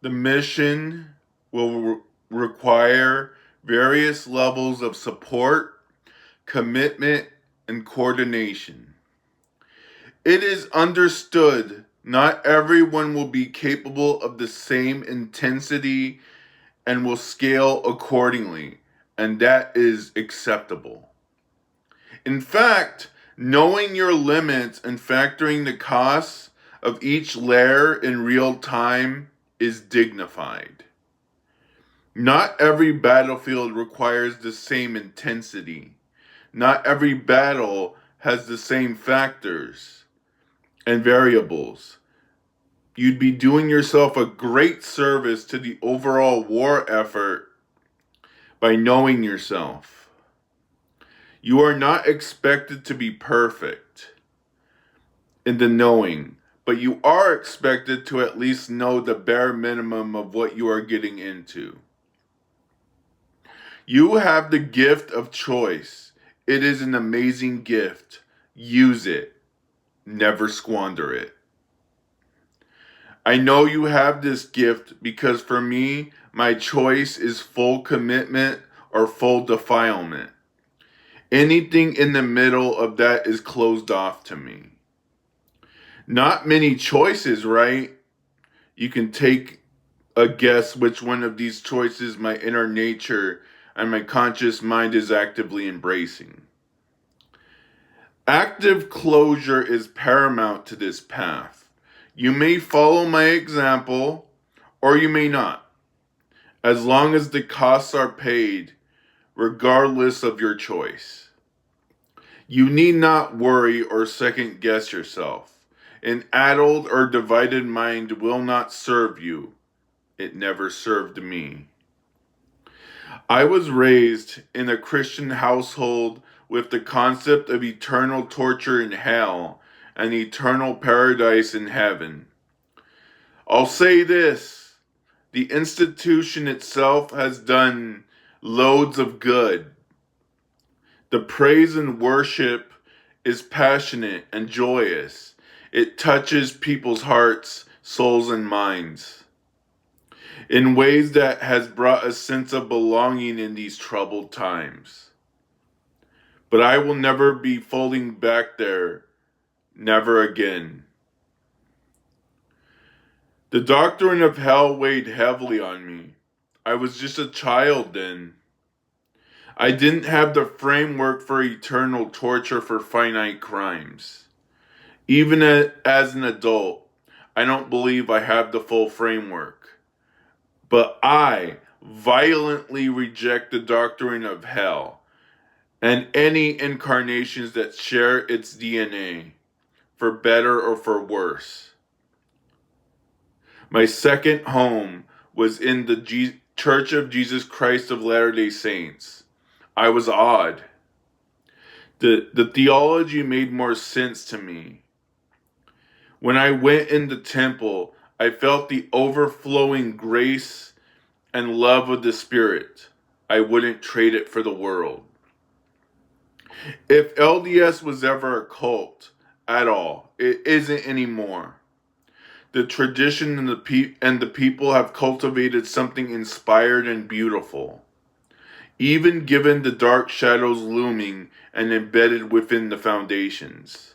The mission will require various levels of support, commitment, and coordination. It is understood not everyone will be capable of the same intensity and will scale accordingly, and that is acceptable. In fact, knowing your limits and factoring the costs of each layer in real time is dignified. Not every battlefield requires the same intensity. Not every battle has the same factors and variables. You'd be doing yourself a great service to the overall war effort by knowing yourself. You are not expected to be perfect in the knowing, but you are expected to at least know the bare minimum of what you are getting into. You have the gift of choice. It is an amazing gift. Use it. Never squander it. I know you have this gift because for me, my choice is full commitment or full defilement. Anything in the middle of that is closed off to me. Not many choices, right? You can take a guess which one of these choices my inner nature and my conscious mind is actively embracing. Active closure is paramount to this path. You may follow my example, or you may not, as long as the costs are paid, regardless of your choice. You need not worry or second guess yourself. An addled or divided mind will not serve you. It never served me. I was raised in a Christian household with the concept of eternal torture in hell and eternal paradise in heaven. I'll say this: the institution itself has done loads of good. The praise and worship is passionate and joyous. It touches people's hearts, souls, and minds in ways that has brought a sense of belonging in these troubled times. But I will never be folding back there, never again. The doctrine of hell weighed heavily on me. I was just a child then. I didn't have the framework for eternal torture for finite crimes. Even as an adult, I don't believe I have the full framework. But I violently reject the doctrine of hell and any incarnations that share its DNA, for better or for worse. My second home was in the Church of Jesus Christ of Latter-day Saints. I was odd. The theology made more sense to me. When I went in the temple, I felt the overflowing grace and love of the Spirit. I wouldn't trade it for the world. If LDS was ever a cult at all, it isn't anymore. The tradition and the people have cultivated something inspired and beautiful, even given the dark shadows looming and embedded within the foundations.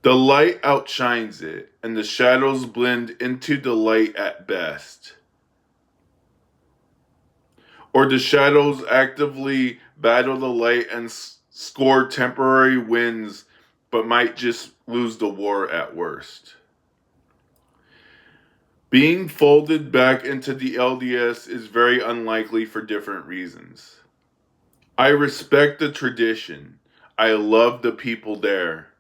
The light outshines it, and the shadows blend into the light at best. Or the shadows actively battle the light and score temporary wins, but might just lose the war at worst. Being folded back into the LDS is very unlikely for different reasons. I respect the tradition. I love the people there.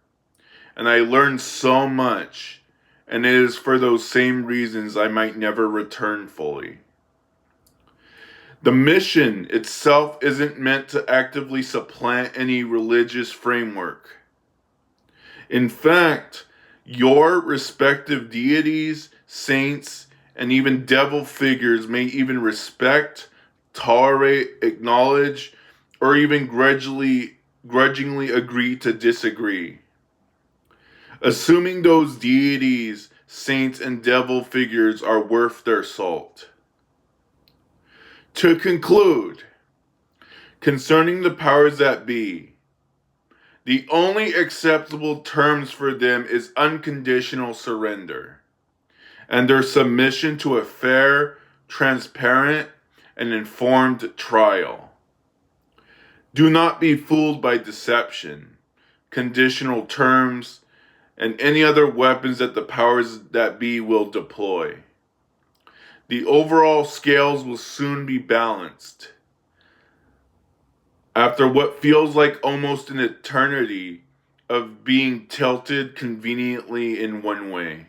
And I learned so much, and it is for those same reasons I might never return fully. The mission itself isn't meant to actively supplant any religious framework. In fact, your respective deities, saints, and even devil figures may even respect, tolerate, acknowledge, or even grudgingly agree to disagree. Assuming those deities, saints, and devil figures are worth their salt. To conclude, concerning the powers that be, the only acceptable terms for them is unconditional surrender and their submission to a fair, transparent, and informed trial. Do not be fooled by deception, conditional terms, and any other weapons that the powers that be will deploy. The overall scales will soon be balanced. After what feels like almost an eternity of being tilted conveniently in one way.